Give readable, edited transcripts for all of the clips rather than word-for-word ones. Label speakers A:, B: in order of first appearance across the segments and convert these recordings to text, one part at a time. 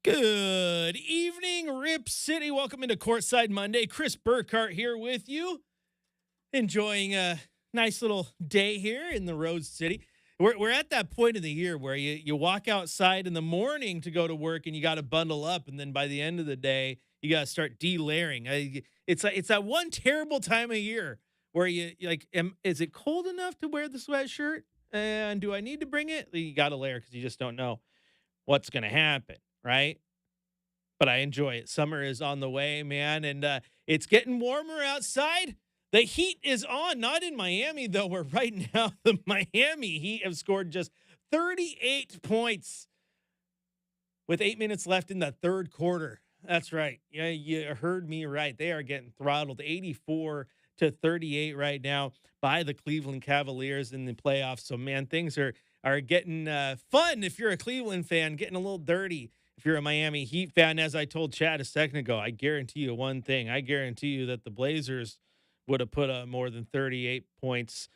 A: Good evening, Rip City. Welcome into Courtside Monday. Chris Burkhart here with you, enjoying a nice little day here in the Rose City. We're at that point of the year where you walk outside in the morning to go to work and you got to bundle up, and then by the end of the day you got to start delayering. It's that one terrible time of year where you like, is it cold enough to wear the sweatshirt? And do I need to bring it? You got to layer because you just don't know what's going to happen, right? But I enjoy it. Summer is on the way, man, and it's getting warmer outside. The heat is on, not in Miami, though, where right now the Miami Heat have scored just 38 points with 8 minutes left in the third quarter. That's right. Yeah, you heard me right. They are getting throttled 84-38 right now by the Cleveland Cavaliers in the playoffs. So, man, things are getting fun if you're a Cleveland fan, getting a little dirty if you're a Miami Heat fan. As I told Chad a second ago, I guarantee you one thing. I guarantee you that the Blazers would have put up more than 38 points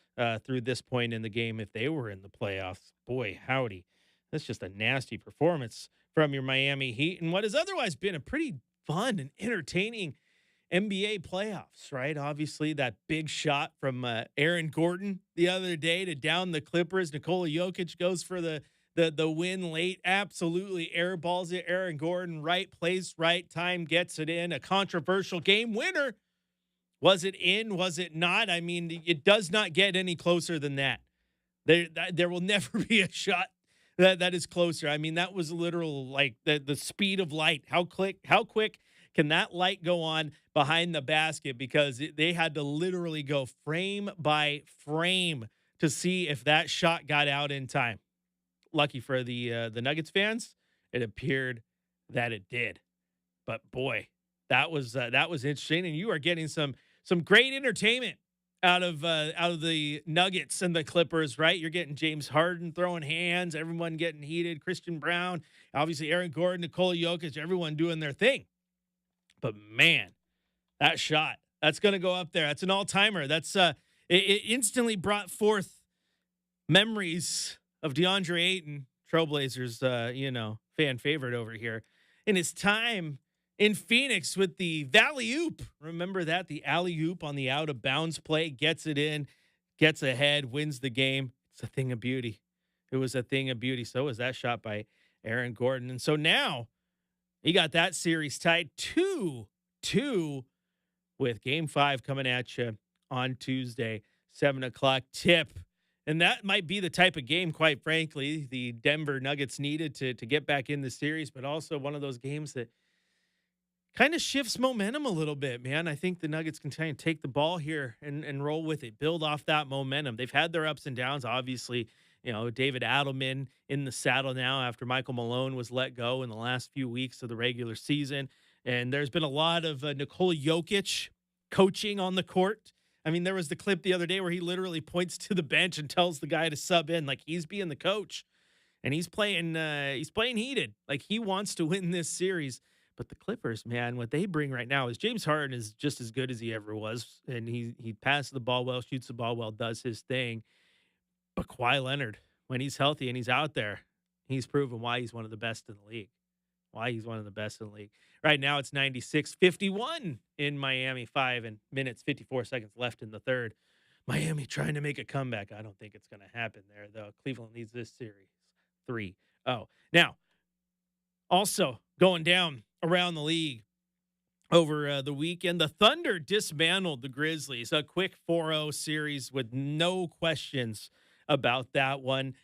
A: through this point in the game if they were in the playoffs. Boy, howdy. That's just a nasty performance from your Miami Heat and what has otherwise been a pretty fun and entertaining NBA playoffs, right? Obviously, that big shot from Aaron Gordon the other day to down the Clippers. Nikola Jokic goes for the win late. Absolutely airballs it. Aaron Gordon, right place, right time, gets it in. A controversial game winner. Was it in? Was it not? I mean, it does not get any closer than that. There will never be a shot that is closer. I mean, that was literal, like the speed of light. How quick can that light go on behind the basket? Because they had to literally go frame by frame to see if that shot got out in time. Lucky for the Nuggets fans, it appeared that it did. But boy, that was interesting, and you are getting some great entertainment out of the Nuggets and the Clippers, right? You're getting James Harden throwing hands, everyone getting heated, Christian Brown, obviously Aaron Gordon, Nikola Jokic, everyone doing their thing. But man, that shot, that's going to go up there. That's an all-timer. That's it instantly brought forth memories of DeAndre Ayton, Trailblazers, fan favorite over here, in his time in Phoenix with the Valley-oop. Remember that? The alley-oop on the out-of-bounds play, gets it in, gets ahead, wins the game. It's a thing of beauty. It was a thing of beauty. So was that shot by Aaron Gordon. And so now he got that series tied 2-2 with Game 5 coming at you on Tuesday, 7 o'clock tip. And that might be the type of game, quite frankly, the Denver Nuggets needed to get back in the series, but also one of those games that kind of shifts momentum a little bit, man. I think the Nuggets can take the ball here and roll with it, build off that momentum. They've had their ups and downs, obviously. David Adelman in the saddle now after Michael Malone was let go in the last few weeks of the regular season. And there's been a lot of Nikola Jokic coaching on the court. I mean, there was the clip the other day where he literally points to the bench and tells the guy to sub in, like he's being the coach, and he's playing heated, like he wants to win this series. But the Clippers, man, what they bring right now is James Harden is just as good as he ever was, and he passes the ball well, shoots the ball well, does his thing. But Kawhi Leonard, when he's healthy and he's out there, he's proven why he's one of the best in the league. Right now it's 96-51 in Miami, 5 minutes, 54 seconds left in the third. Miami trying to make a comeback. I don't think it's going to happen there, though. Cleveland needs this series 3-0. Now, also going down around the league over the weekend, the Thunder dismantled the Grizzlies. A quick 4-0 series with no questions about that one.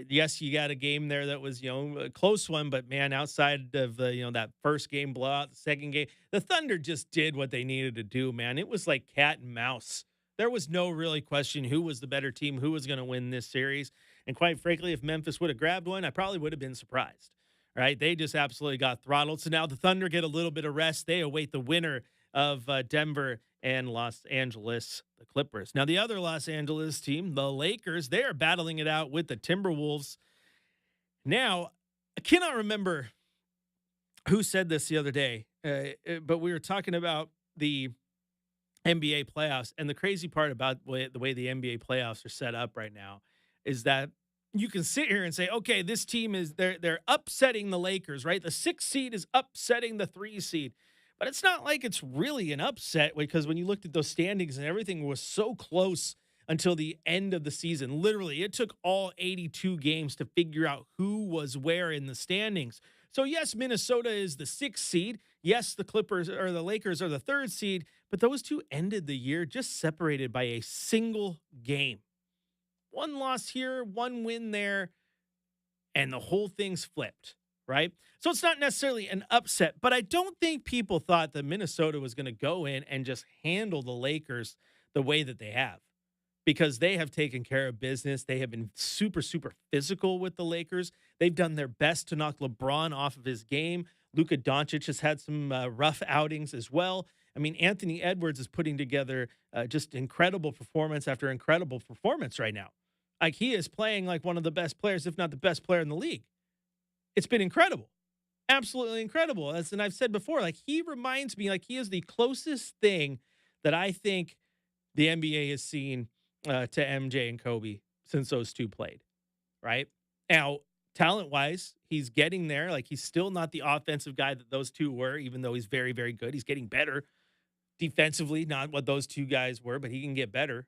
A: Yes, you got a game there that was, a close one, but man, outside of the, that first game blowout, the second game, the Thunder just did what they needed to do, man. It was like cat and mouse. There was no really question who was the better team, who was going to win this series. And quite frankly, if Memphis would have grabbed one, I probably would have been surprised, right? They just absolutely got throttled. So now the Thunder get a little bit of rest. They await the winner of Denver and Los Angeles, the Clippers. Now, the other Los Angeles team, the Lakers, they are battling it out with the Timberwolves. Now, I cannot remember who said this the other day, but we were talking about the NBA playoffs. And the crazy part about the way the NBA playoffs are set up right now is that you can sit here and say, okay, this team is they're upsetting the Lakers, right? The 6 seed is upsetting the 3 seed. But it's not like it's really an upset because when you looked at those standings and everything was so close until the end of the season. Literally, it took all 82 games to figure out who was where in the standings. So yes, Minnesota is the 6 seed. Yes, the Clippers or the Lakers are the 3rd seed, but those two ended the year just separated by a single game. One loss here, one win there, and the whole thing's flipped, right? So it's not necessarily an upset, but I don't think people thought that Minnesota was going to go in and just handle the Lakers the way that they have, because they have taken care of business. They have been super, super physical with the Lakers. They've done their best to knock LeBron off of his game. Luka Doncic has had some rough outings as well. I mean, Anthony Edwards is putting together just incredible performance after incredible performance right now. Like, he is playing like one of the best players, if not the best player in the league. It's been incredible. Absolutely incredible. And I've said before, like, he reminds me, like, he is the closest thing that I think the NBA has seen to MJ and Kobe since those two played, right? Now, talent-wise, he's getting there. Like, he's still not the offensive guy that those two were, even though he's very, very good. He's getting better defensively, not what those two guys were, but he can get better.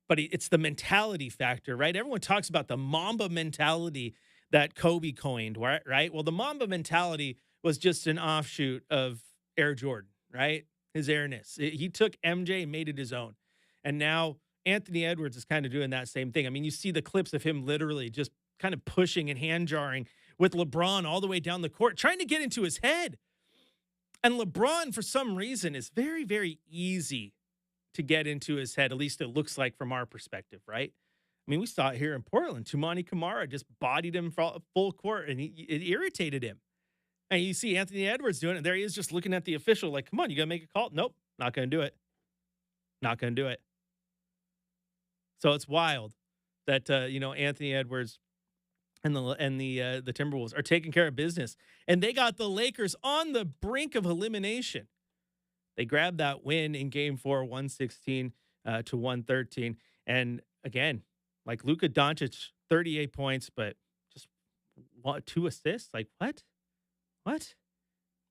A: But it's the mentality factor, right? Everyone talks about the Mamba mentality that Kobe coined, right? Well, the Mamba mentality was just an offshoot of Air Jordan, right? His airness. He took MJ and made it his own. And now Anthony Edwards is kind of doing that same thing. I mean, you see the clips of him literally just kind of pushing and hand jarring with LeBron all the way down the court, trying to get into his head. And LeBron, for some reason, is very, very easy to get into his head. At least it looks like from our perspective, right? I mean, we saw it here in Portland. Tumani Kamara just bodied him full court, and it irritated him. And you see Anthony Edwards doing it. There he is, just looking at the official like, come on, you got to make a call. Nope, not going to do it. Not going to do it. So it's wild that, Anthony Edwards and the Timberwolves are taking care of business. And they got the Lakers on the brink of elimination. They grabbed that win in Game 4, 116 to 113. And again, like, Luka Doncic, 38 points, but just 2 assists. Like, what? What?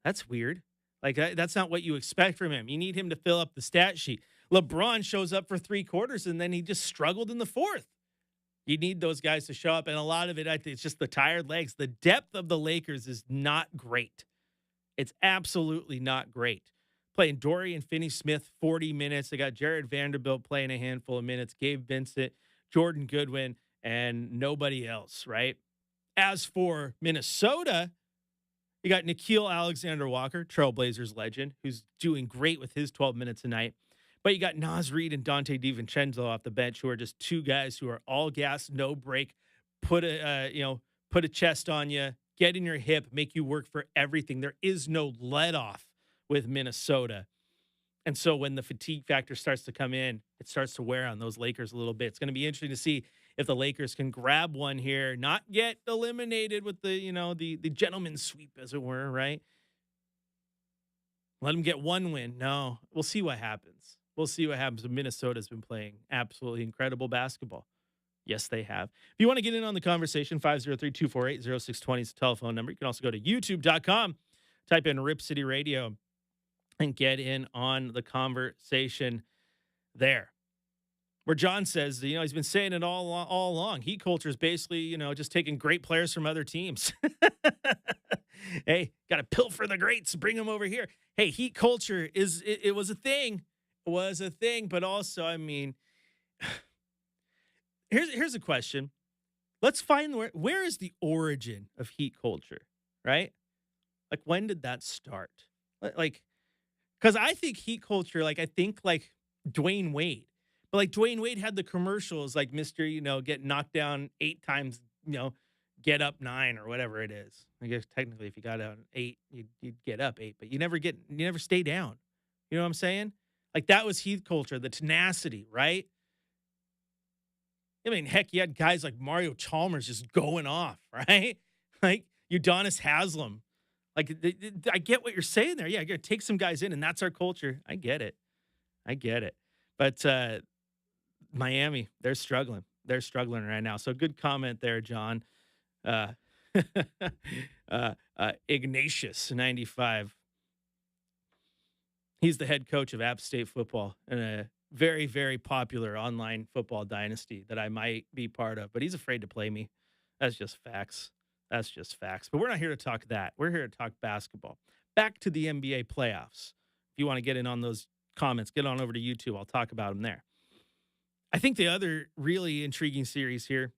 A: That's weird. Like, that's not what you expect from him. You need him to fill up the stat sheet. LeBron shows up for 3 quarters, and then he just struggled in the 4th. You need those guys to show up, and a lot of it, I think, it's just the tired legs. The depth of the Lakers is not great. It's absolutely not great. Playing Dorian Finney-Smith 40 minutes. They got Jared Vanderbilt playing a handful of minutes. Gabe Vincent, Jordan Goodwin, and nobody else, right? As for Minnesota, you got Nickeil Alexander-Walker, Trailblazers legend, who's doing great with his 12 minutes a night. But you got Naz Reid and Dante DiVincenzo off the bench, who are just two guys who are all gas, no break, put a chest on you, get in your hip, make you work for everything. There is no let off with Minnesota. And so when the fatigue factor starts to come in, it starts to wear on those Lakers a little bit. It's going to be interesting to see if the Lakers can grab one here, not get eliminated with the gentleman's sweep, as it were, right? Let them get one win. No, we'll see what happens. We'll see what happens. Minnesota's been playing absolutely incredible basketball. Yes, they have. If you want to get in on the conversation, 503-248-0620 is the telephone number. You can also go to youtube.com, type in Rip City Radio, and get in on the conversation there. Where John says, he's been saying it all along. Heat culture is basically, just taking great players from other teams. Hey, got to pilfer the greats, bring them over here. Hey, heat culture it was a thing. It was a thing, but also, I mean, here's a question. Let's find where is the origin of heat culture, right? Like, when did that start? Like, because I think heat culture, like Dwayne Wade. But like Dwayne Wade had the commercials like Mr., get knocked down 8 times, get up 9 or whatever it is. I guess technically if you got down 8, you'd get up 8, but you never stay down. You know what I'm saying? Like, that was heat culture, the tenacity, right? I mean, heck, you had guys like Mario Chalmers just going off, right? Like Udonis Haslem. Like, I get what you're saying there. Yeah, you got to take some guys in, and that's our culture. I get it. But Miami, they're struggling. they're struggling right now. So good comment there, John. Uh, Ignatius 95. He's the head coach of App State football in a very, very popular online football dynasty that I might be part of, but he's afraid to play me. That's just facts. That's just facts. But we're not here to talk that. We're here to talk basketball. Back to the NBA playoffs. If you want to get in on those comments, get on over to YouTube. I'll talk about them there. I think the other really intriguing series here,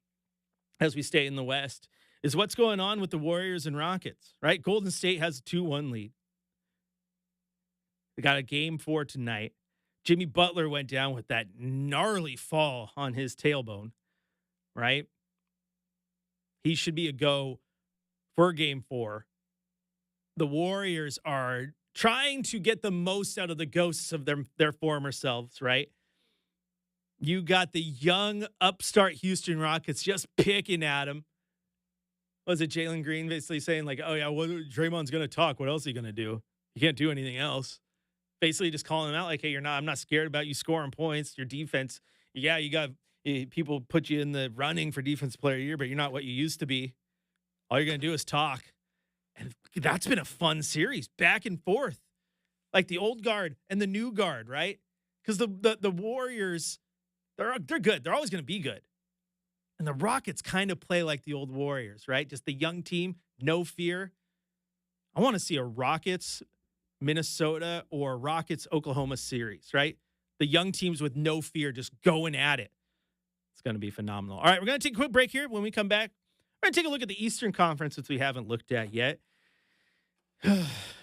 A: as we stay in the West, is what's going on with the Warriors and Rockets, right? Golden State has a 2-1 lead. They got a game 4 tonight. Jimmy Butler went down with that gnarly fall on his tailbone, right? He should be a go for game 4. The Warriors are trying to get the most out of the ghosts of their former selves, right? You got the young upstart Houston Rockets just picking at him. Was it Jalen Green basically saying like, oh yeah, well, Draymond's going to talk. What else is he going to do? He can't do anything else. Basically just calling him out like, hey, I'm not scared about you scoring points. Your defense, yeah, you got people put you in the running for defensive player of the year, but you're not what you used to be. All you're going to do is talk. And that's been a fun series, back and forth. Like the old guard and the new guard, right? Because the Warriors, they're good. They're always going to be good. And the Rockets kind of play like the old Warriors, right? Just the young team, no fear. I want to see a Rockets Minnesota or Rockets Oklahoma series, right? The young teams with no fear just going at it. It's going to be phenomenal. All right, we're going to take a quick break here. When we come back, we're going to take a look at the Eastern Conference, which we haven't looked at yet.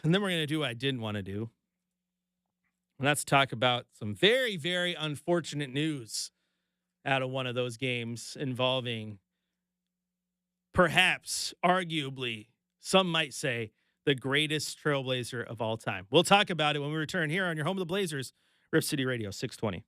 A: And then we're going to do what I didn't want to do. And that's talk about some very, very unfortunate news out of one of those games involving perhaps, arguably, some might say, the greatest trailblazer of all time. We'll talk about it when we return here on your home of the Blazers, Rip City Radio 620.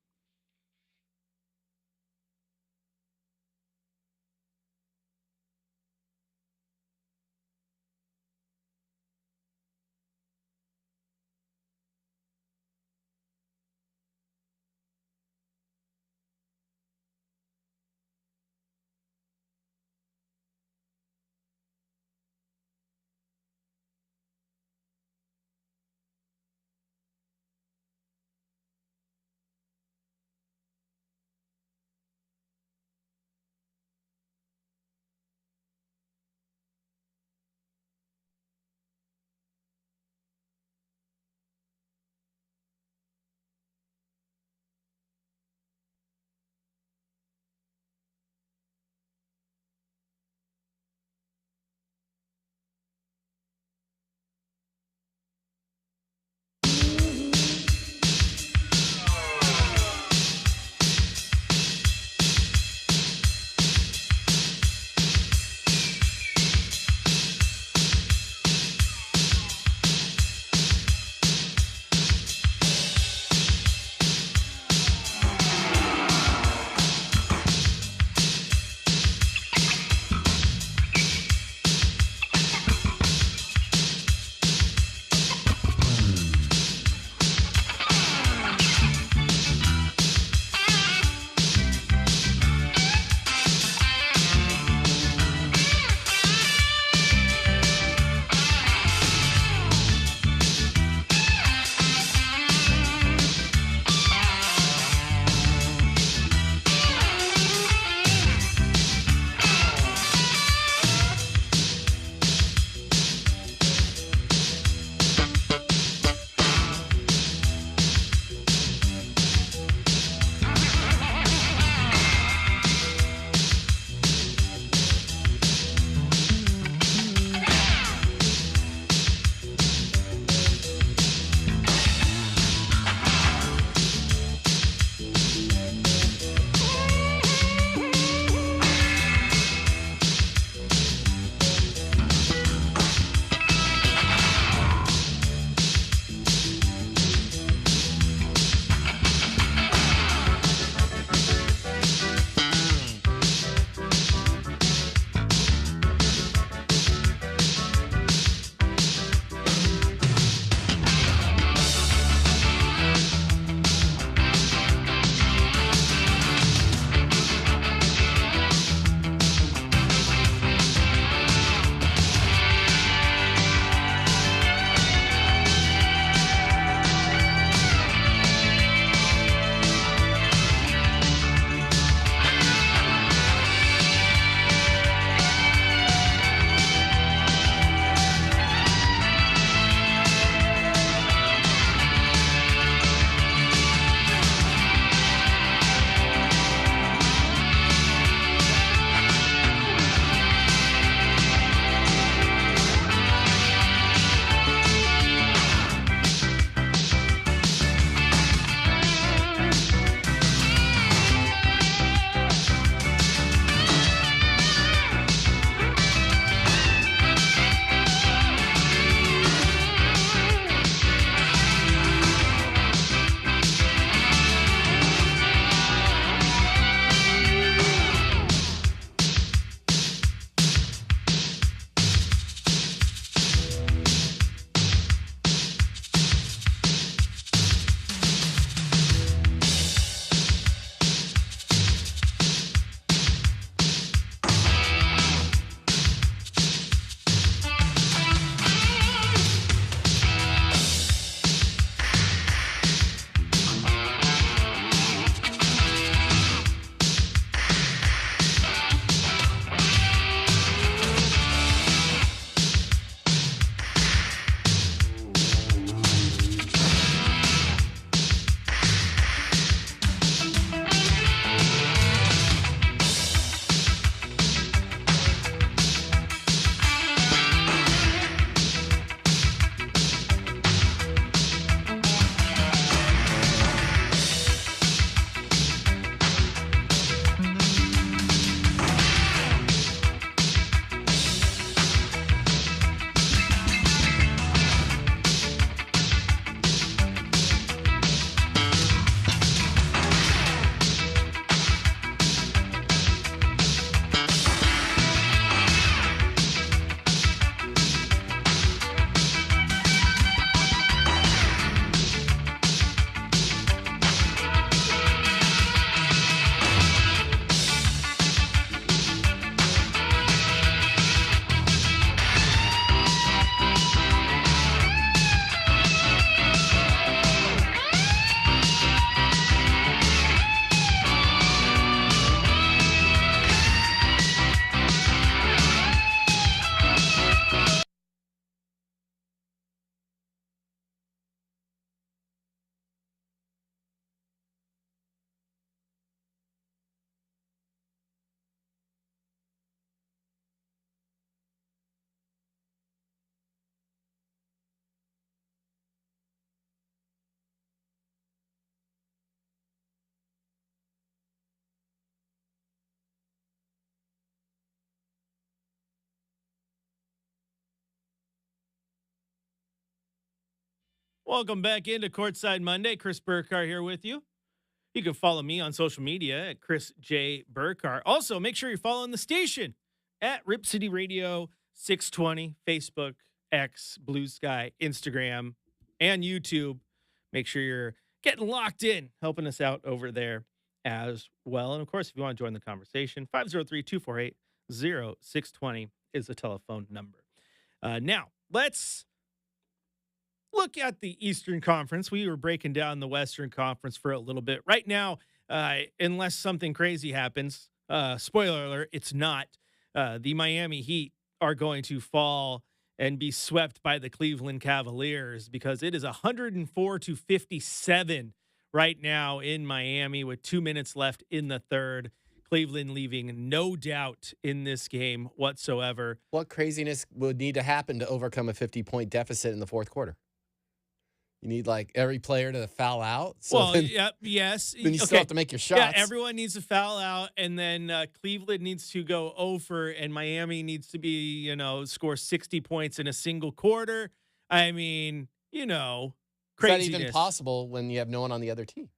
A: Welcome back into Courtside Monday. Chris Burkhardt here with you. You can follow me on social media at Chris J. Burkhardt. Also, make sure you're following the station at Rip City Radio 620, Facebook, X, Blue Sky, Instagram, and YouTube. Make sure you're getting locked in, helping us out over there as well. And, of course, if you want to join the conversation, 503-248-0620 is the telephone number. Now, let's look at the Eastern Conference. We were breaking down the Western Conference for a little bit. Right now, unless something crazy happens, spoiler alert, it's not. The Miami Heat are going to fall and be swept by the Cleveland Cavaliers because it is 104-57 right now in Miami with 2 minutes left in the third. Cleveland leaving no doubt in this game whatsoever.
B: What craziness would need to happen to overcome a 50-point deficit in the fourth quarter? You need, like, every player to foul out?
A: So yes.
B: Then you still have to make your shots.
A: Yeah, everyone needs to foul out, and then Cleveland needs to go over, and Miami needs to be, score 60 points in a single quarter. I mean, craziness.
B: Is that even possible when you have no one on the other team?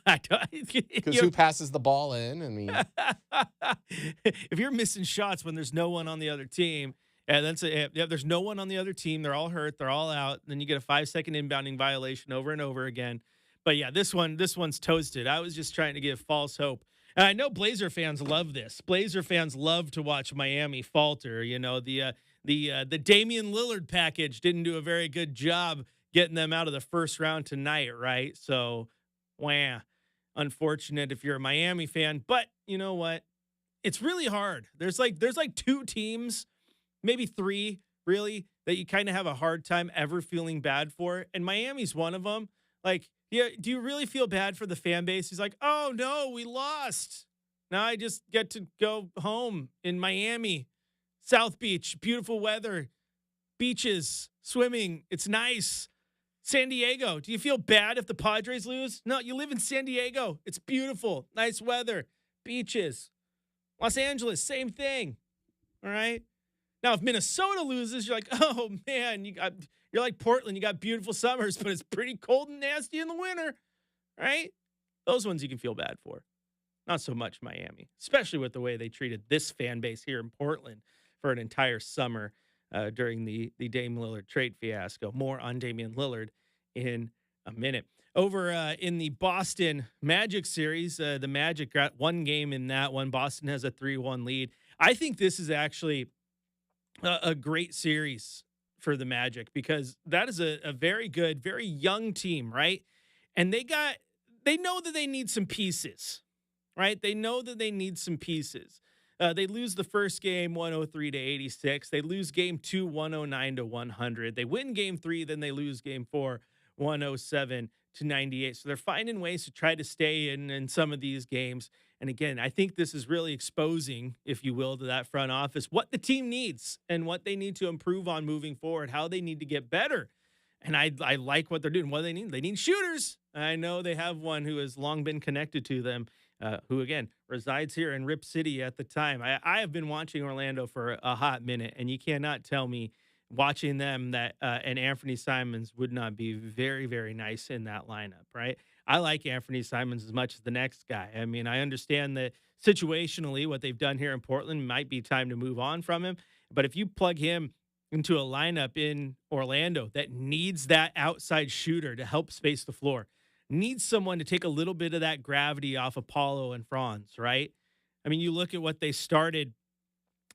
A: I don't.
B: Because who passes the ball in? I mean,
A: if you're missing shots when there's no one on the other team, and there's no one on the other team, they're all hurt, they're all out. Then you get a 5-second inbounding violation over and over again. But yeah, this one's toasted. I was just trying to give false hope. And I know Blazer fans love this. Blazer fans love to watch Miami falter. The Damian Lillard package didn't do a very good job getting them out of the first round tonight, right? So, unfortunate if you're a Miami fan. But you know what? It's really hard. There's like two teams, maybe three, really, that you kind of have a hard time ever feeling bad for. And Miami's one of them. Like, yeah, do you really feel bad for the fan base? He's like, oh, no, we lost. Now I just get to go home in Miami. South Beach, beautiful weather, beaches, swimming. It's nice. San Diego, do you feel bad if the Padres lose? No, you live in San Diego. It's beautiful, nice weather, beaches. Los Angeles, same thing. All right. Now, if Minnesota loses, you're like, oh man, you're like Portland. You got beautiful summers, but it's pretty cold and nasty in the winter, right? Those ones you can feel bad for. Not so much Miami, especially with the way they treated this fan base here in Portland for an entire summer during the Dame Lillard trade fiasco. More on Damian Lillard in a minute. Over in the Boston Magic series, the Magic got one game in that one. Boston has a 3-1 lead. I think this is actually a great series for the Magic because that is a very good, very young team, right? And they know that they need some pieces, right? They know that they need some pieces. They lose the first game 103-86. They lose game 2 109-100. They win game 3, then they lose game 4 107-98. So they're finding ways to try to stay in some of these games. And again, I think this is really exposing, if you will, to that front office, what the team needs and what they need to improve on moving forward, how they need to get better. And I like what they're doing. What do they need? They need shooters. I know they have one who has long been connected to them, who, again, resides here in Rip City at the time. I have been watching Orlando for a hot minute, and you cannot tell me watching them that and Anthony Simons would not be very, very nice in that lineup, right? I like Anthony Simons as much as the next guy. I mean, I understand that situationally what they've done here in Portland might be time to move on from him. But if you plug him into a lineup in Orlando that needs that outside shooter to help space the floor, needs someone to take a little bit of that gravity off of Paulo and Franz, right? I mean, you look at what they started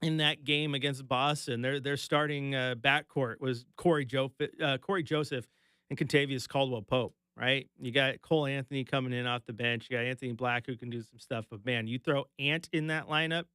A: in that game against Boston. Their starting backcourt was Corey Joseph and Kentavious Caldwell-Pope, right? You got Cole Anthony coming in off the bench. You got Anthony Black who can do some stuff. But, man, you throw Ant in that lineup,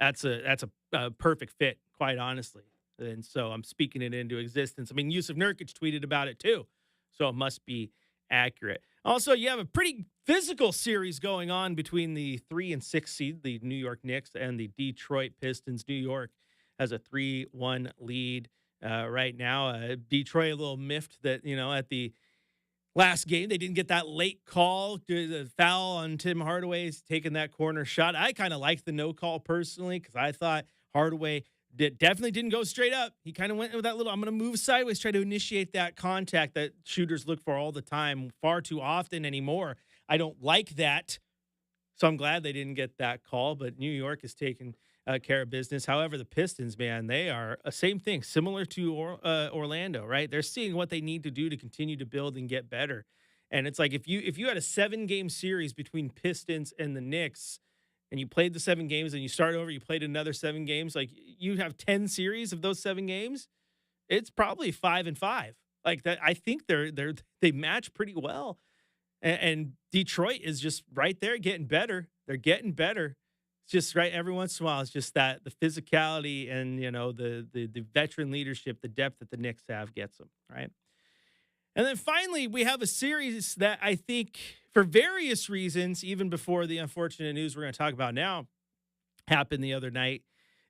A: that's a perfect fit, quite honestly. And so I'm speaking it into existence. I mean, Yusuf Nurkic tweeted about it too, so it must be accurate. Also, you have a pretty physical series going on between the 3 and 6 seed, the New York Knicks, and the Detroit Pistons. New York has a 3-1 lead right now. Detroit a little miffed that, at the last game, they didn't get that late call, the foul on Tim Hardaway taking that corner shot. I kind of liked the no call personally because I thought Hardaway definitely didn't go straight up. He kind of went with that little, I'm going to move sideways, try to initiate that contact that shooters look for all the time, far too often anymore. I don't like that. So I'm glad they didn't get that call, but New York is taking care of business. However, the Pistons, man, they are a same thing, similar to Orlando, right? They're seeing what they need to do to continue to build and get better. And it's like if you had a 7-game series between Pistons and the Knicks, and you played the 7 games, and you start over, you played another 7 games, like you have 10 series of those 7 games, it's probably 5-5. Like that, I think they match pretty well. And Detroit is just right there getting better. They're getting better. It's just right every once in a while. It's just that the physicality and the veteran leadership, the depth that the Knicks have gets them right. And then finally, we have a series that I think, for various reasons, even before the unfortunate news we're going to talk about now happened the other night,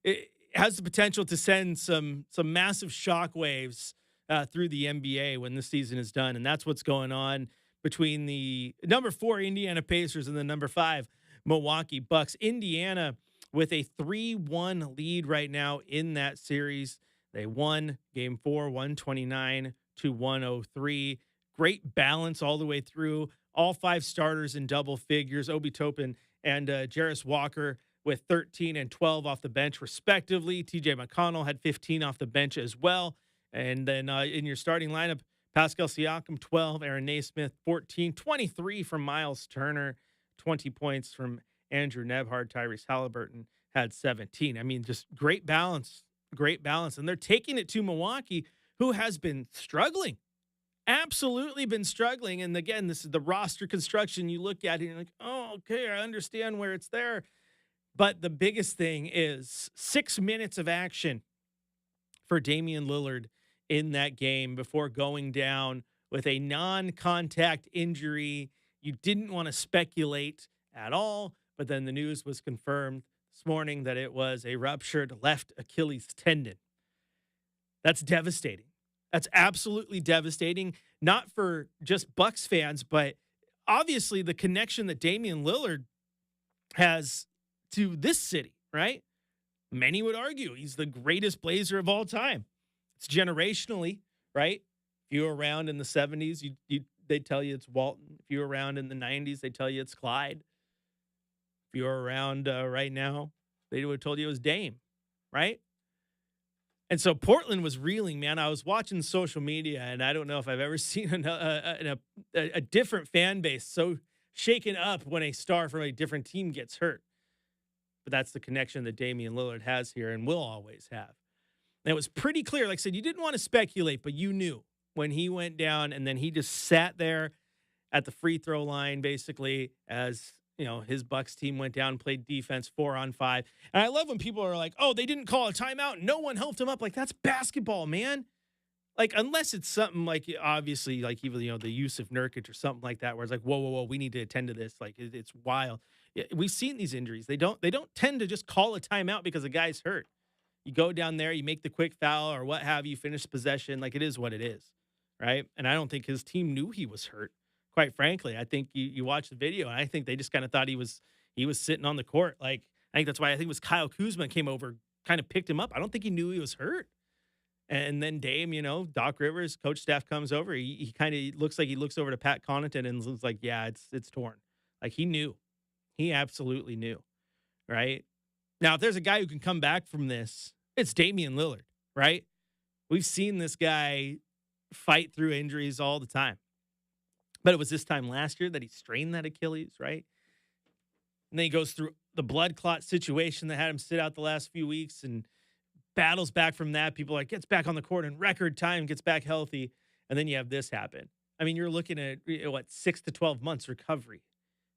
A: it has the potential to send some massive shockwaves through the NBA when this season is done. And that's what's going on between the number 4 Indiana Pacers and the number 5 Milwaukee Bucks. Indiana with a 3-1 lead right now in that series. They won game 4, 129-103. Great balance all the way through. All 5 starters in double figures. Obi Toppin and Jarris Walker with 13 and 12 off the bench, respectively. TJ McConnell had 15 off the bench as well. And then in your starting lineup, Pascal Siakam, 12, Aaron Naismith, 14, 23 from Miles Turner, 20 points from Andrew Nembhard. Tyrese Halliburton had 17. I mean, just great balance. And they're taking it to Milwaukee, who has been struggling, absolutely been struggling. And again, this is the roster construction. You look at it and you're like, oh, okay, I understand where it's there. But the biggest thing is 6 minutes of action for Damian Lillard in that game before going down with a non-contact injury. You didn't want to speculate at all, but then the news was confirmed this morning that it was a ruptured left Achilles tendon. That's devastating. That's absolutely devastating, not for just Bucks fans, but obviously the connection that Damian Lillard has to this city, right? Many would argue he's the greatest Blazer of all time. It's generationally, right? If you were around in the 70s, they'd tell you it's Walton. If you were around in the 90s, they'd tell you it's Clyde. If you were around right now, they would have told you it was Dame, right? And so Portland was reeling, man. I was watching social media, and I don't know if I've ever seen a different fan base so shaken up when a star from a different team gets hurt. But that's the connection that Damian Lillard has here and will always have. And it was pretty clear. Like I said, you didn't want to speculate, but you knew when he went down, and then he just sat there at the free throw line, basically, as his Bucks team went down and played defense 4-on-5. And I love when people are like, oh, they didn't call a timeout. No one helped him up. Like, that's basketball, man. Like, unless it's something like, obviously, like even, the use of Nurkic or something like that, where it's like, whoa, we need to attend to this. Like, it's wild. We've seen these injuries. They don't tend to just call a timeout because a guy's hurt. You go down there, you make the quick foul or what have you, finish possession. Like, it is what it is, right? And I don't think his team knew he was hurt. Quite frankly, I think you watch the video, and I think they just kind of thought he was sitting on the court. Like, I think that's why I think it was Kyle Kuzma came over, kind of picked him up. I don't think he knew he was hurt. And then Dame, Doc Rivers, coach staff comes over. He kind of looks like he looks over to Pat Connaughton and is like, yeah, it's torn. Like, he knew. He absolutely knew, right? Now, if there's a guy who can come back from this, it's Damian Lillard, right? We've seen this guy fight through injuries all the time. But it was this time last year that he strained that Achilles, right? And then he goes through the blood clot situation that had him sit out the last few weeks and battles back from that. People are like, gets back on the court in record time, gets back healthy. And then you have this happen. I mean, you're looking at, 6 to 12 months recovery.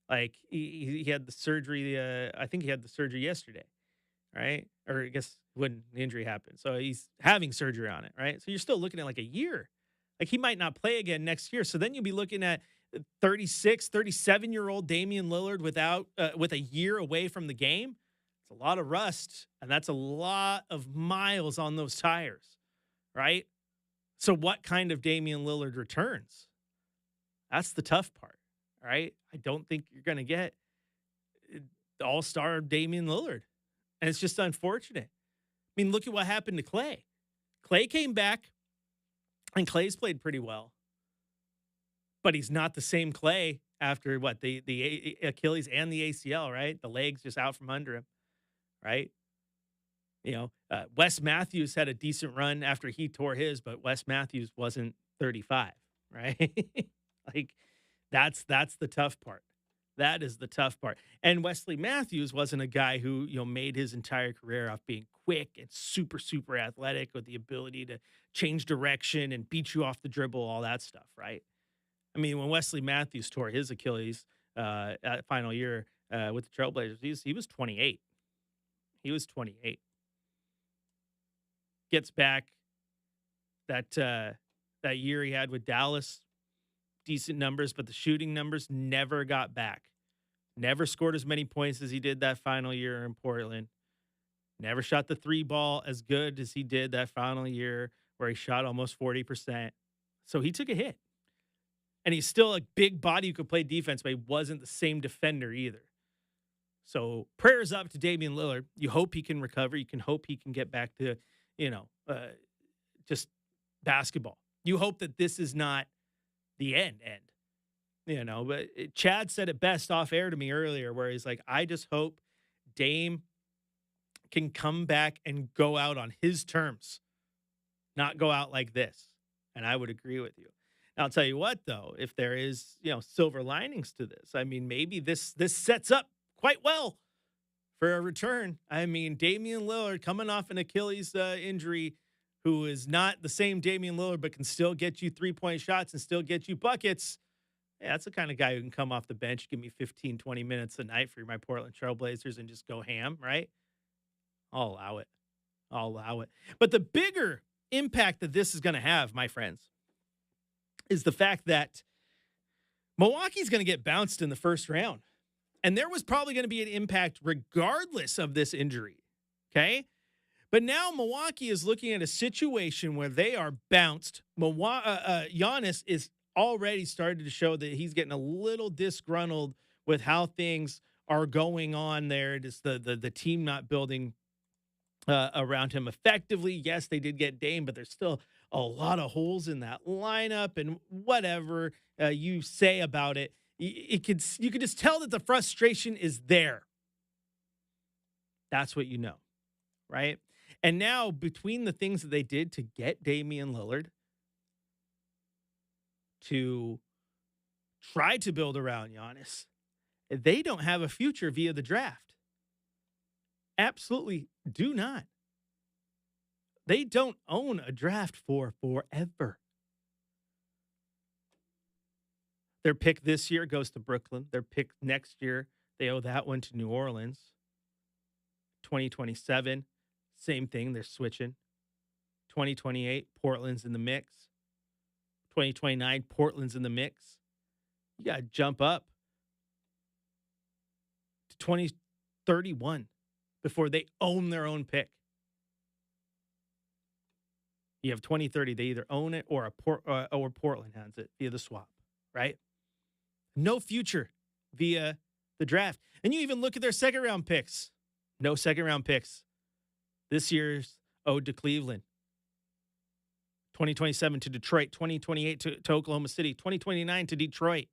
A: Like, he had the surgery, I think he had the surgery yesterday, right? Or I guess when the injury happened. So he's having surgery on it, right? So you're still looking at like a year. Like, he might not play again next year. So then you'll be looking at 36, 37-year-old Damian Lillard with a year away from the game. It's a lot of rust, and that's a lot of miles on those tires, right? So what kind of Damian Lillard returns? That's the tough part, right? I don't think you're going to get the all-star Damian Lillard, and it's just unfortunate. I mean, look at what happened to Clay. Clay came back, and Clay's played pretty well, but he's not the same Clay after what the Achilles and the ACL, right? The legs just out from under him, right? Wes Matthews had a decent run after he tore his, but Wes Matthews wasn't 35, right? Like that's the tough part. That is the tough part. And Wesley Matthews wasn't a guy who, made his entire career off being quick and super, super athletic with the ability to change direction and beat you off the dribble, all that stuff, right? I mean, when Wesley Matthews tore his Achilles at final year with the Trailblazers, he was 28. He was 28. Gets back that year he had with Dallas, decent numbers, but the shooting numbers never got back. Never scored as many points as he did that final year in Portland. Never shot the three ball as good as he did that final year where he shot almost 40%. So he took a hit. And he's still a big body who could play defense, but he wasn't the same defender either. So prayers up to Damian Lillard. You hope he can recover. You can hope he can get back to, just basketball. You hope that this is not the end. But Chad said it best off air to me earlier, where he's like, I just hope Dame can come back and go out on his terms, not go out like this. And I would agree with you. Now, I'll tell you what, though, if there is, silver linings to this, I mean, maybe this sets up quite well for a return. I mean, Damian Lillard coming off an Achilles injury, who is not the same Damian Lillard, but can still get you 3-point shots and still get you buckets. Yeah, that's the kind of guy who can come off the bench, give me 15, 20 minutes a night for my Portland Trailblazers and just go ham, right? I'll allow it. But the bigger impact that this is going to have, my friends, is the fact that Milwaukee's going to get bounced in the first round. And there was probably going to be an impact regardless of this injury, okay? But now Milwaukee is looking at a situation where they are bounced. Giannis is already started to show that he's getting a little disgruntled with how things are going on there. Just the team not building around him effectively. Yes, they did get Dame, but there's still a lot of holes in that lineup, and whatever you say about it, you could just tell that the frustration is there. That's what you know, right? And now between the things that they did to get Damian Lillard, to try to build around Giannis, they don't have a future via the draft. Absolutely do not. They don't own a draft for forever. Their pick this year goes to Brooklyn. Their pick next year, they owe that one to New Orleans. 2027, same thing. They're switching. 2028, Portland's in the mix. 2029, Portland's in the mix. You got to jump up to 2031 before they own their own pick. You have 2030. They either own it or Portland has it via the swap, right? No future via the draft. And you even look at their second round picks. No second round picks. This year's owed to Cleveland. 2027 to Detroit. 2028 to Oklahoma City. 2029 to Detroit.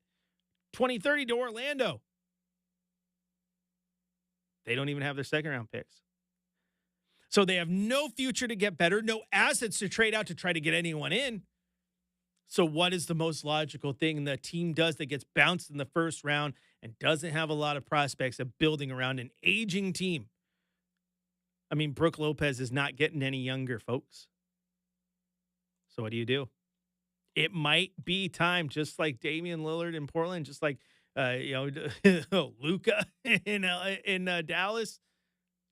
A: 2030 to Orlando. They don't even have their second round picks. So they have no future to get better, no assets to trade out to try to get anyone in. So what is the most logical thing the team does that gets bounced in the first round and doesn't have a lot of prospects of building around an aging team? I mean, Brook Lopez is not getting any younger, folks. So what do? It might be time, just like Damian Lillard in Portland, just like Luka in Dallas,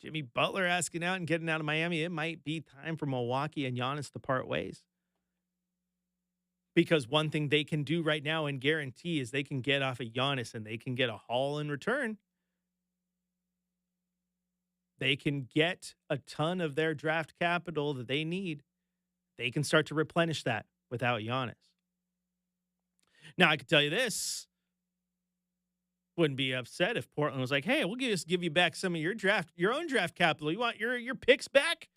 A: Jimmy Butler asking out and getting out of Miami. It might be time for Milwaukee and Giannis to part ways. Because one thing they can do right now and guarantee is they can get off of Giannis and they can get a haul in return. They can get a ton of their draft capital that they need. They can start to replenish that without Giannis. Now, I can tell you this. Wouldn't be upset if Portland was like, hey, we'll give you back some of your own draft capital. You want your picks back?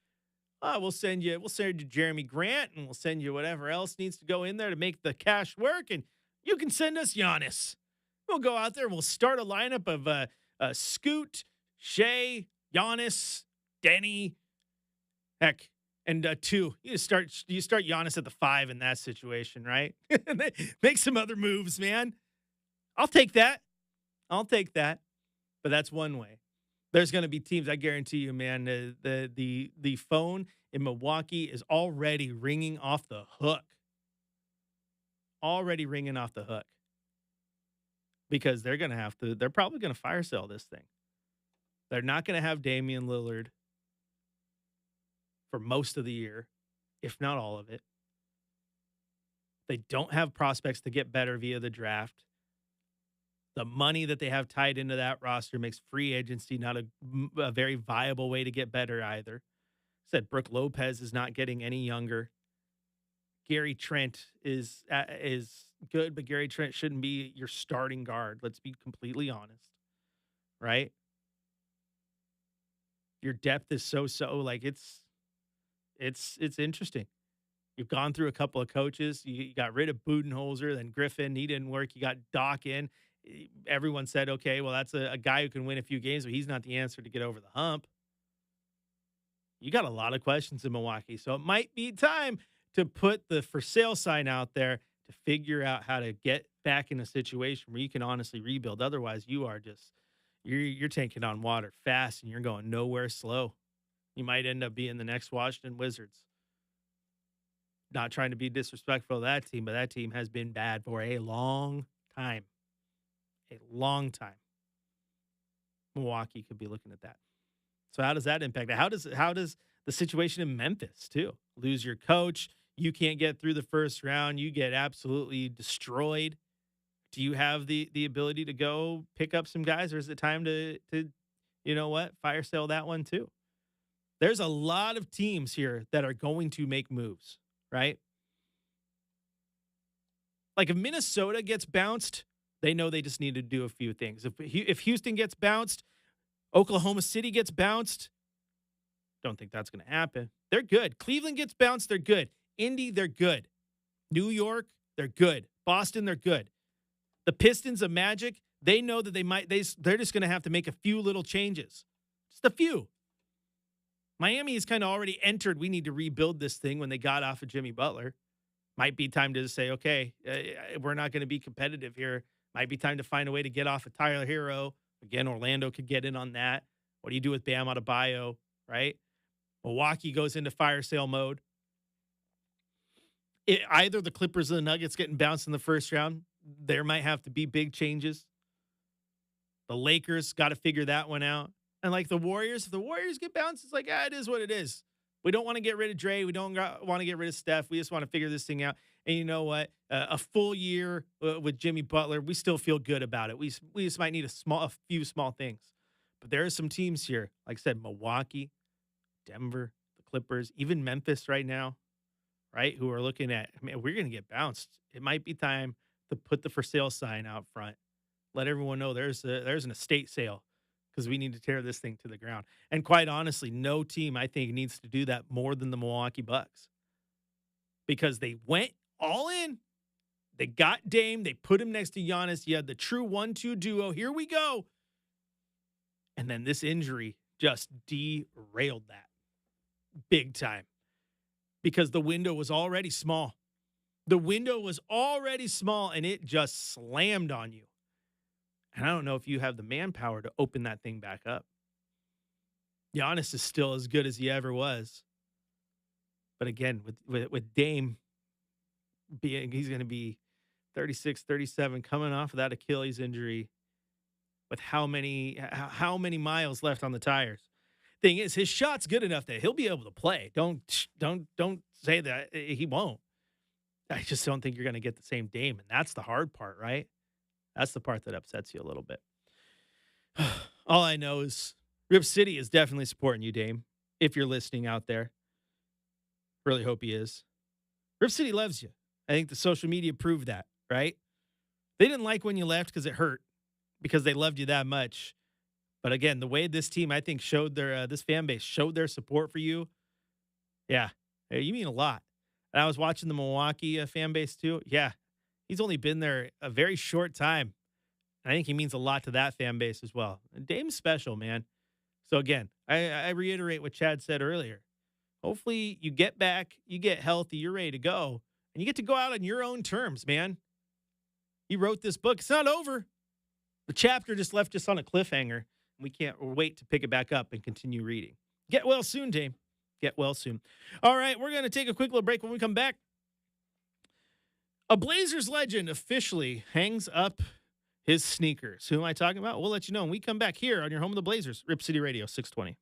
A: We'll send you Jeremy Grant, and we'll send you whatever else needs to go in there to make the cash work, and you can send us Giannis. We'll go out there and we'll start a lineup of Scoot, Shea, Giannis, Denny, heck, and two. You start Giannis at the 5 in that situation, right? Make some other moves, man. I'll take that. But that's one way. There's going to be teams, I guarantee you, man. The phone in Milwaukee is already ringing off the hook. Because they're going to have to. They're probably going to fire sale this thing. They're not going to have Damian Lillard for most of the year, if not all of it. They don't have prospects to get better via the draft. The money that they have tied into that roster makes free agency not a very viable way to get better either. Said Brooke Lopez is not getting any younger. Gary Trent is good, but Gary Trent shouldn't be your starting guard. Let's be completely honest, right? Your depth is so like it's interesting. You've gone through a couple of coaches. You got rid of Budenholzer, then Griffin. He didn't work. You got Doc in. Everyone said, okay, well, that's a guy who can win a few games, but he's not the answer to get over the hump. You got a lot of questions in Milwaukee, so it might be time to put the for sale sign out there to figure out how to get back in a situation where you can honestly rebuild. Otherwise, you are just you're taking on water fast and you're going nowhere slow. You might end up being the next Washington Wizards. Not trying to be disrespectful to that team, but that team has been bad for a long time. Milwaukee could be looking at that. So how does that impact? How does the situation in Memphis too? Lose your coach, you can't get through the first round, you get absolutely destroyed. Do you have the ability to go pick up some guys, or is it time to you know what, fire sale that one too? There's a lot of teams here that are going to make moves, right? Like if Minnesota gets bounced, they know they just need to do a few things. If Houston gets bounced, Oklahoma City gets bounced, don't think that's going to happen. They're good. Cleveland gets bounced, they're good. Indy, they're good. New York, they're good. Boston, they're good. The Pistons of Magic, they know that they're just going to have to make a few little changes. Just a few. Miami has kind of already entered, we need to rebuild this thing when they got off of Jimmy Butler. Might be time to say, okay, we're not going to be competitive here. Might be time to find a way to get off of Tyler Hero. Again, Orlando could get in on that. What do you do with Bam Adebayo, right? Milwaukee goes into fire sale mode. Either the Clippers or the Nuggets getting bounced in the first round, there might have to be big changes. The Lakers got to figure that one out. And like the Warriors, if the Warriors get bounced, it's like, it is what it is. We don't want to get rid of Dre. We don't want to get rid of Steph. We just want to figure this thing out. And you know what? A full year with Jimmy Butler, we still feel good about it. We just might need a few small things. But there are some teams here, like I said, Milwaukee, Denver, the Clippers, even Memphis right now, right, who are looking at, we're going to get bounced. It might be time to put the for sale sign out front. Let everyone know there's an estate sale, because we need to tear this thing to the ground. And quite honestly, no team, I think, needs to do that more than the Milwaukee Bucks, because they went all in. They got Dame. They put him next to Giannis. You had the true 1-2 duo. Here we go. And then this injury just derailed that big time, because the window was already small. And it just slammed on you. And I don't know if you have the manpower to open that thing back up. Giannis is still as good as he ever was. But again, with Dame he's going to be 36, 37, coming off of that Achilles injury with how many miles left on the tires. Thing is, his shot's good enough that he'll be able to play. Don't say that he won't. I just don't think you're going to get the same Dame, and that's the hard part, right? That's the part that upsets you a little bit. All I know is Rip City is definitely supporting you, Dame, if you're listening out there. Really hope he is. Rip City loves you. I think the social media proved that, right? They didn't like when you left because it hurt, because they loved you that much. But again, the way this team, I think, showed this fan base showed their support for you, Yeah. Hey, you mean a lot. And I was watching the Milwaukee fan base too. Yeah. He's only been there a very short time. I think he means a lot to that fan base as well. And Dame's special, man. So again, I reiterate what Chad said earlier. Hopefully you get back, you get healthy, you're ready to go, and you get to go out on your own terms, man. He wrote this book. It's not over. The chapter just left us on a cliffhanger. We can't wait to pick it back up and continue reading. Get well soon, Dame. Get well soon. All right, we're going to take a quick little break. When we come back, a Blazers legend officially hangs up his sneakers. Who am I talking about? We'll let you know when we come back here on your home of the Blazers, Rip City Radio 620.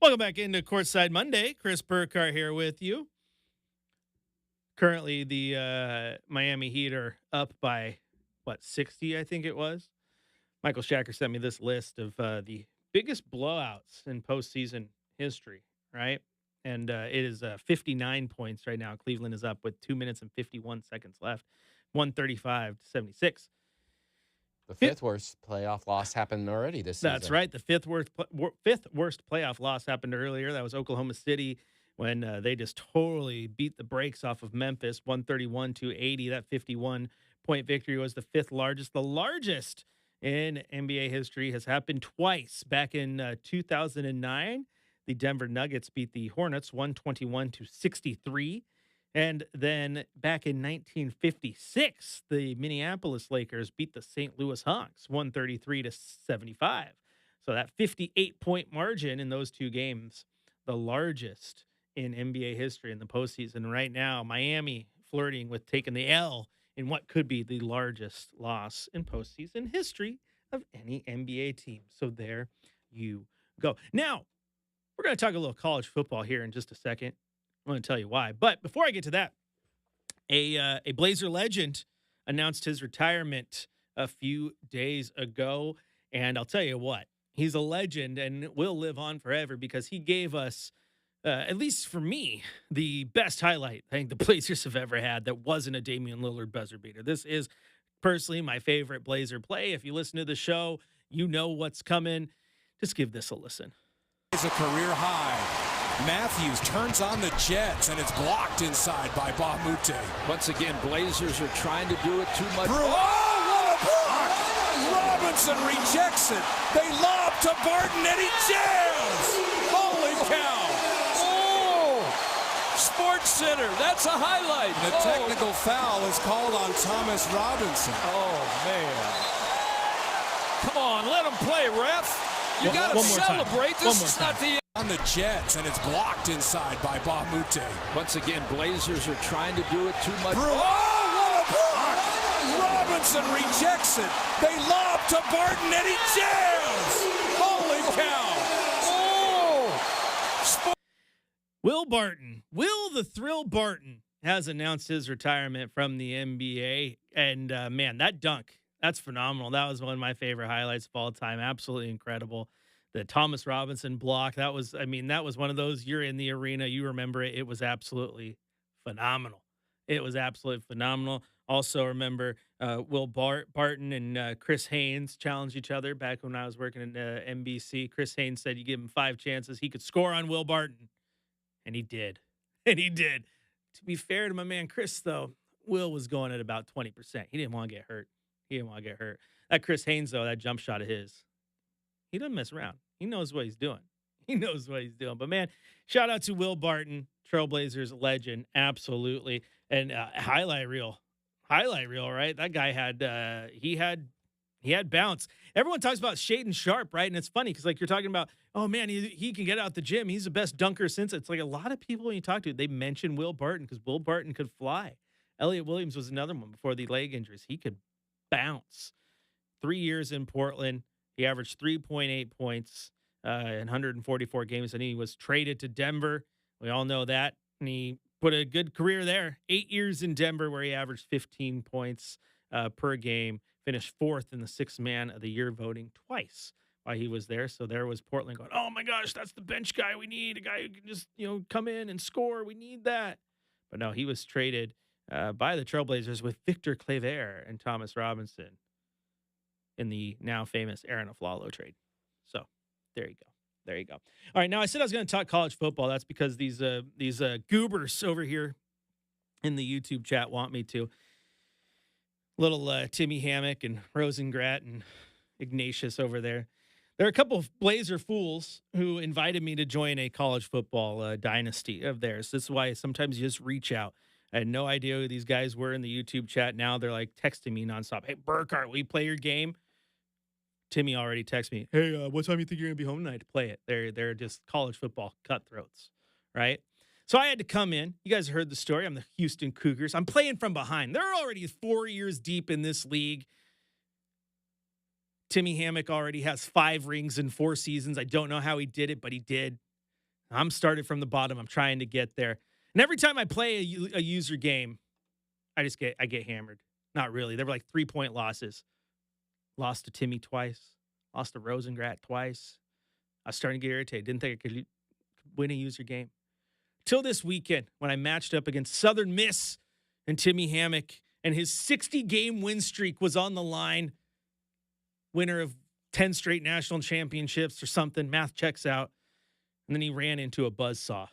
A: Welcome back into Courtside Monday. Chris Burkhardt here with you. Currently, the Miami Heat are up by, 60, I think it was. Michael Shacker sent me this list of the biggest blowouts in postseason history, right? And it is 59 points right now. Cleveland is up with 2 minutes and 51 seconds left, 135-76.
B: The fifth worst playoff loss happened already this season.
A: That's right. The fifth worst playoff loss happened earlier. That was Oklahoma City when they just totally beat the brakes off of Memphis, 131-80. That 51-point victory was the fifth largest. The largest in NBA history has happened twice. Back in 2009, the Denver Nuggets beat the Hornets 121-63. And then back in 1956, the Minneapolis Lakers beat the St. Louis Hawks 133-75. So that 58-point margin in those two games, the largest in NBA history in the postseason. Right now, Miami flirting with taking the L in what could be the largest loss in postseason history of any NBA team. So there you go. Now, we're going to talk a little college football here in just a second. I'm going to tell you why. But before I get to that, a Blazer legend announced his retirement a few days ago. And I'll tell you what, he's a legend and will live on forever because he gave us, at least for me, the best highlight I think the Blazers have ever had that wasn't a Damian Lillard buzzer beater. This is personally my favorite Blazer play. If you listen to the show, you know what's coming. Just give this a listen.
C: It's a career high. Matthews turns on the Jets, and it's blocked inside by Bamute.
D: Once again, Blazers are trying to do it too much.
C: Oh, what a block! Robinson rejects it. They lob to Barton, and he jams! Holy cow!
D: Oh! Sports Center, that's a highlight.
C: The technical foul is called on Thomas Robinson.
D: Oh, man. Come on, let him play, ref. You got to celebrate. This is not the
C: on the Jets, and it's blocked inside by Bamute.
D: Once again, Blazers are trying to do it too much.
C: Oh, what a block! Robinson rejects it. They lob to Barton, and he jams! Holy cow!
D: Oh!
A: Will the Thrill Barton has announced his retirement from the NBA. And, man, that dunk, that's phenomenal. That was one of my favorite highlights of all time. Absolutely incredible. The Thomas Robinson block, that was one of those, you're in the arena, you remember it. It was absolutely phenomenal. It was absolutely phenomenal. Also remember Will Barton and Chris Haynes challenged each other back when I was working at NBC. Chris Haynes said you give him 5 chances, he could score on Will Barton. And he did. And he did. To be fair to my man Chris, though, Will was going at about 20%. He didn't want to get hurt. That Chris Haynes, though, that jump shot of his, he doesn't mess around. He knows what he's doing. But, man, shout out to Will Barton, Trailblazers legend, absolutely. And highlight reel, right? That guy had he had bounce. Everyone talks about Shaden Sharp, right? And it's funny because, like, you're talking about, oh, man, he can get out the gym. He's the best dunker since. It's like a lot of people when you talk to, they mention Will Barton because Will Barton could fly. Elliott Williams was another one before the leg injuries. He could bounce. 3 years in Portland. He averaged 3.8 points in 144 games, and he was traded to Denver. We all know that. And he put a good career there. 8 years in Denver where he averaged 15 points per game. Finished 4th in the 6th man of the year voting twice while he was there. So there was Portland going, oh, my gosh, that's the bench guy we need. A guy who can just, come in and score. We need that. But no, he was traded by the Trailblazers with Victor Claver and Thomas Robinson in the now famous Aaron Aflalo trade. So there you go. All right, now I said I was going to talk college football. That's because these goobers over here in the YouTube chat want me to. Little Timmy Hammock and Rosengrat and Ignatius over there. There are a couple of Blazer fools who invited me to join a college football dynasty of theirs. This is why sometimes you just reach out. I had no idea who these guys were in the YouTube chat. Now they're like texting me nonstop. Hey, Burkhardt, will you play your game? Timmy already texted me. Hey, what time do you think you're going to be home tonight to play it? They're just college football cutthroats, right? So I had to come in. You guys heard the story. I'm the Houston Cougars. I'm playing from behind. They're already 4 years deep in this league. Timmy Hammock already has 5 rings in 4 seasons. I don't know how he did it, but he did. I'm starting from the bottom. I'm trying to get there. And every time I play a user game, I get hammered. Not really. There were like 3-point losses. Lost to Timmy twice. Lost to Rosengrat twice. I was starting to get irritated. Didn't think I could win a user game. Till this weekend when I matched up against Southern Miss and Timmy Hammock, and his 60-game win streak was on the line. Winner of 10 straight national championships or something. Math checks out. And then he ran into a buzzsaw.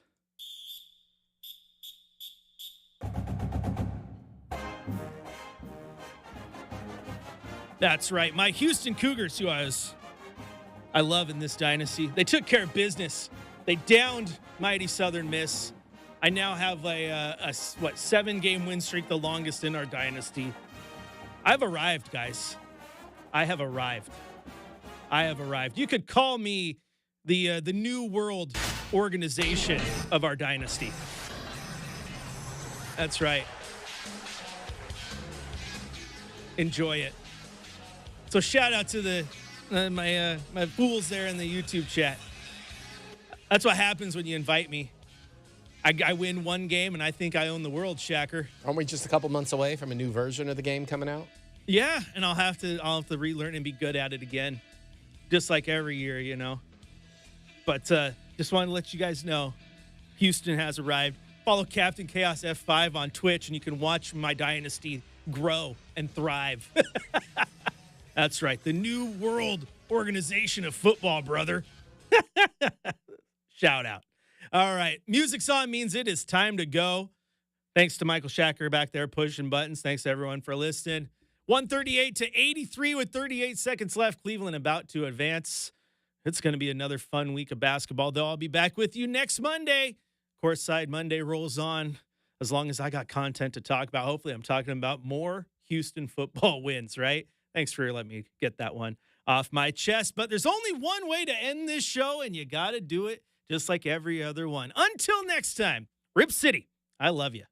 A: That's right. My Houston Cougars, who I love in this dynasty, they took care of business. They downed mighty Southern Miss. I now have a 7-game win streak, the longest in our dynasty. I've arrived, guys. I have arrived. You could call me the new world organization of our dynasty. That's right. Enjoy it. So shout out to my fools there in the YouTube chat. That's what happens when you invite me. I win one game and I think I own the world, Shacker.
B: Aren't we just a couple months away from a new version of the game coming out?
A: Yeah, and I'll have to relearn and be good at it again, just like every year, you know. But just wanted to let you guys know, Houston has arrived. Follow Captain Chaos F5 on Twitch, and you can watch my dynasty grow and thrive. That's right, the new world organization of football, brother. Shout out. All right, music's on means it is time to go. Thanks to Michael Shacker back there pushing buttons. Thanks to everyone for listening. 138-83 with 38 seconds left. Cleveland about to advance. It's going to be another fun week of basketball, though. I'll be back with you next Monday. Courtside Monday rolls on as long as I got content to talk about. Hopefully, I'm talking about more Houston football wins, right? Thanks for letting me get that one off my chest. But there's only one way to end this show, and you got to do it just like every other one. Until next time, Rip City, I love you.